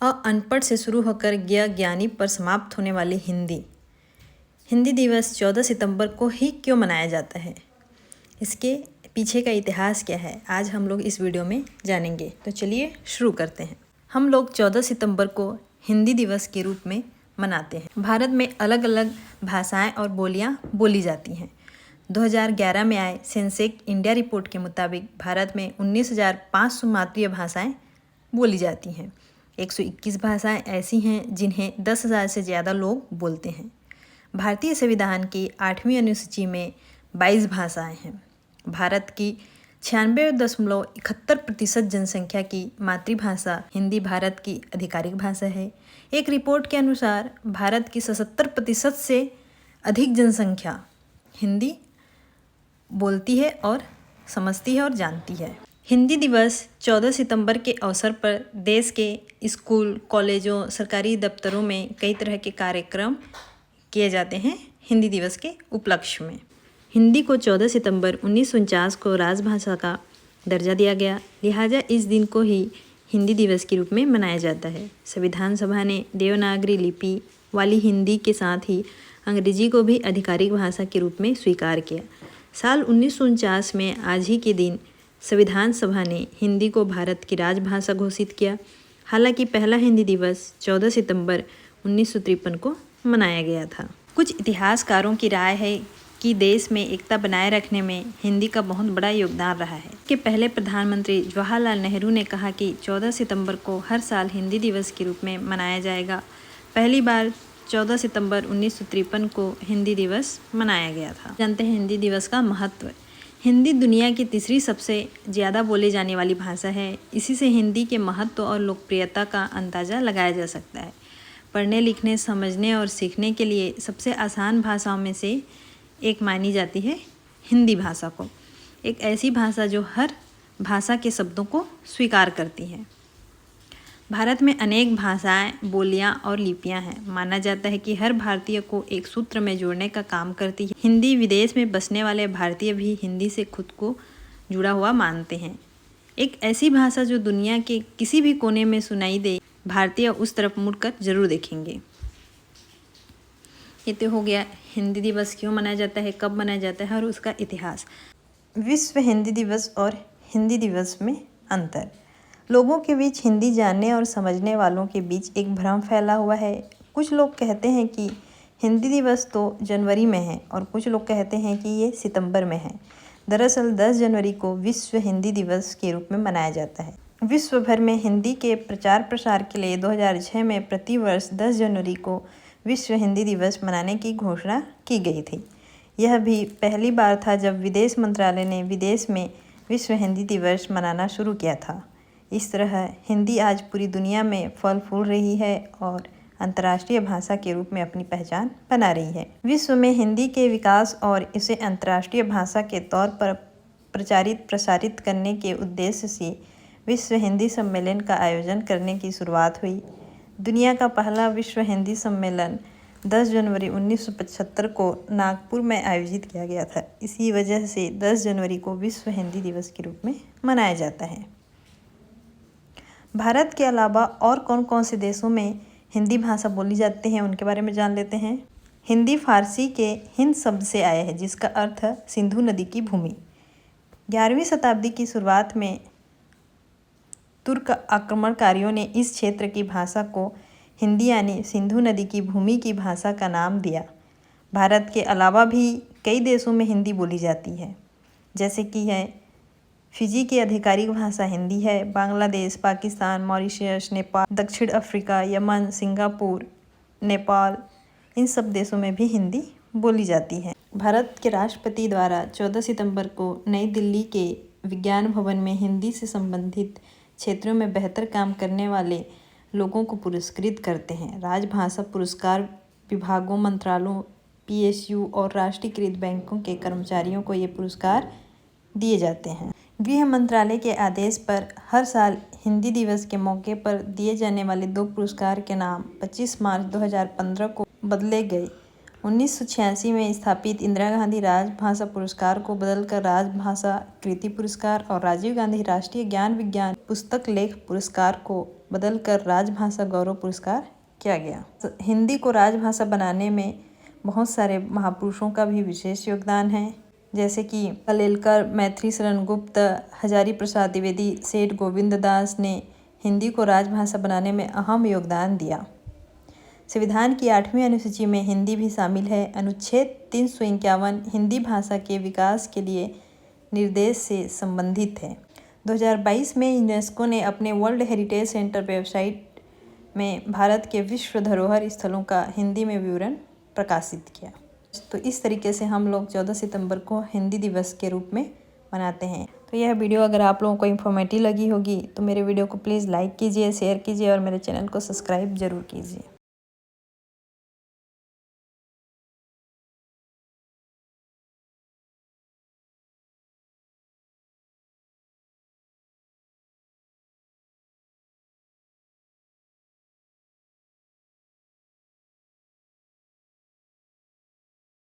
अनपढ़ से शुरू होकर ज्ञानी पर समाप्त होने वाली हिंदी। हिंदी दिवस 14 सितंबर को ही क्यों मनाया जाता है, इसके पीछे का इतिहास क्या है, आज हम लोग इस वीडियो में जानेंगे। तो चलिए शुरू करते हैं। हम लोग 14 सितंबर को हिंदी दिवस के रूप में मनाते हैं। भारत में अलग अलग भाषाएं और बोलियां बोली जाती हैं। 2011 में आए सेंसेक इंडिया रिपोर्ट के मुताबिक भारत में 19,500 मातृ भाषाएं बोली जाती हैं। 121 भाषाएं ऐसी हैं जिन्हें 10,000 से ज़्यादा लोग बोलते हैं। भारतीय संविधान की 8वीं अनुसूची में 22 भाषाएं हैं। भारत की 96.71% जनसंख्या की मातृभाषा हिंदी भारत की आधिकारिक भाषा है। एक रिपोर्ट के अनुसार भारत की 77% से अधिक जनसंख्या हिंदी बोलती है और समझती है और जानती है। हिंदी दिवस 14 सितंबर के अवसर पर देश के स्कूल, कॉलेजों, सरकारी दफ्तरों में कई तरह के कार्यक्रम किए जाते हैं हिंदी दिवस के उपलक्ष्य में। हिंदी को 14 सितंबर 1949 को राजभाषा का दर्जा दिया गया, लिहाजा इस दिन को ही हिंदी दिवस के रूप में मनाया जाता है। संविधान सभा ने देवनागरी लिपि वाली हिंदी के साथ ही अंग्रेजी को भी आधिकारिक भाषा के रूप में स्वीकार किया। साल 1949 में आज ही के दिन संविधान सभा ने हिंदी को भारत की राजभाषा घोषित किया। हालांकि पहला हिंदी दिवस 14 सितंबर 1953 को मनाया गया था। कुछ इतिहासकारों की राय है कि देश में एकता बनाए रखने में हिंदी का बहुत बड़ा योगदान रहा है। कि पहले प्रधानमंत्री जवाहरलाल नेहरू ने कहा कि 14 सितंबर को हर साल हिंदी दिवस के रूप में मनाया जाएगा। पहली बार 14 सितंबर 1953 को हिंदी दिवस मनाया गया था। जानते हैं हिंदी दिवस का महत्व। हिंदी दुनिया की तीसरी सबसे ज़्यादा बोले जाने वाली भाषा है। इसी से हिंदी के महत्व और लोकप्रियता का अंदाज़ा लगाया जा सकता है। पढ़ने, लिखने, समझने और सीखने के लिए सबसे आसान भाषाओं में से एक मानी जाती है हिंदी भाषा को। एक ऐसी भाषा जो हर भाषा के शब्दों को स्वीकार करती है। भारत में अनेक भाषाएं, बोलियां और लिपियां हैं। माना जाता है कि हर भारतीय को एक सूत्र में जोड़ने का काम करती है। हिंदी विदेश में बसने वाले भारतीय भी हिंदी से खुद को जुड़ा हुआ मानते हैं। एक ऐसी भाषा जो दुनिया के किसी भी कोने में सुनाई दे, भारतीय उस तरफ मुड़कर जरूर देखेंगे। ये तो हो गया हिंदी दिवस क्यों मनाया जाता है, कब मनाया जाता है और उसका इतिहास। विश्व हिंदी दिवस और हिंदी दिवस में अंतर। लोगों के बीच हिंदी जानने और समझने वालों के बीच एक भ्रम फैला हुआ है। कुछ लोग कहते हैं कि हिंदी दिवस तो जनवरी में है और कुछ लोग कहते हैं कि ये सितंबर में है। दरअसल 10 जनवरी को विश्व हिंदी दिवस के रूप में मनाया जाता है। विश्व भर में हिंदी के प्रचार प्रसार के लिए 2006 में प्रतिवर्ष 10 जनवरी को विश्व हिंदी दिवस मनाने की घोषणा की गई थी। यह भी पहली बार था जब विदेश मंत्रालय ने विदेश में विश्व हिंदी दिवस मनाना शुरू किया था। इस तरह हिंदी आज पूरी दुनिया में फल फूल रही है और अंतर्राष्ट्रीय भाषा के रूप में अपनी पहचान बना रही है। विश्व में हिंदी के विकास और इसे अंतर्राष्ट्रीय भाषा के तौर पर प्रचारित प्रसारित करने के उद्देश्य से विश्व हिंदी सम्मेलन का आयोजन करने की शुरुआत हुई। दुनिया का पहला विश्व हिंदी सम्मेलन 10 जनवरी 1975 को नागपुर में आयोजित किया गया था। इसी वजह से 10 जनवरी को विश्व हिंदी दिवस के रूप में मनाया जाता है। भारत के अलावा और कौन कौन से देशों में हिंदी भाषा बोली जाती है उनके बारे में जान लेते हैं। हिंदी फारसी के हिंद शब्द से आया है जिसका अर्थ है सिंधु नदी की भूमि। 11वीं शताब्दी की शुरुआत में तुर्क आक्रमणकारियों ने इस क्षेत्र की भाषा को हिंदी यानी सिंधु नदी की भूमि की भाषा का नाम दिया। भारत के अलावा भी कई देशों में हिंदी बोली जाती है, जैसे कि है फिजी की आधिकारिक भाषा हिंदी है। बांग्लादेश, पाकिस्तान, मॉरिशस, नेपाल, दक्षिण अफ्रीका, यमन, सिंगापुर, नेपाल, इन सब देशों में भी हिंदी बोली जाती है। भारत के राष्ट्रपति द्वारा 14 सितंबर को नई दिल्ली के विज्ञान भवन में हिंदी से संबंधित क्षेत्रों में बेहतर काम करने वाले लोगों को पुरस्कृत करते हैं। राजभाषा पुरस्कार विभागों, मंत्रालयों, PSU और राष्ट्रीयकृत बैंकों के कर्मचारियों को ये पुरस्कार दिए जाते हैं। गृह मंत्रालय के आदेश पर हर साल हिंदी दिवस के मौके पर दिए जाने वाले 2 पुरस्कार के नाम 25 मार्च 2015 को बदले गए 1986 में स्थापित इंदिरा गांधी राजभाषा पुरस्कार को बदलकर राजभाषा कृति पुरस्कार और राजीव गांधी राष्ट्रीय ज्ञान विज्ञान पुस्तक लेख पुरस्कार को बदलकर राजभाषा गौरव पुरस्कार किया गया। हिंदी को राजभाषा बनाने में बहुत सारे महापुरुषों का भी विशेष योगदान है, जैसे कि कलेलकर, मैथिली शरण गुप्त, हजारी प्रसाद द्विवेदी, सेठ गोविंद दास ने हिंदी को राजभाषा बनाने में अहम योगदान दिया। संविधान की 8वीं अनुसूची में हिंदी भी शामिल है। अनुच्छेद 351 हिंदी भाषा के विकास के लिए निर्देश से संबंधित है। 2022 में यूनेस्को ने अपने वर्ल्ड हेरिटेज सेंटर वेबसाइट में भारत के विश्व धरोहर स्थलों का हिंदी में विवरण प्रकाशित किया। तो इस तरीके से हम लोग 14 सितंबर को हिंदी दिवस के रूप में मनाते हैं। तो यह वीडियो अगर आप लोगों को इन्फॉर्मेटिव लगी होगी तो मेरे वीडियो को प्लीज़ लाइक कीजिए, शेयर कीजिए और मेरे चैनल को सब्सक्राइब जरूर कीजिए।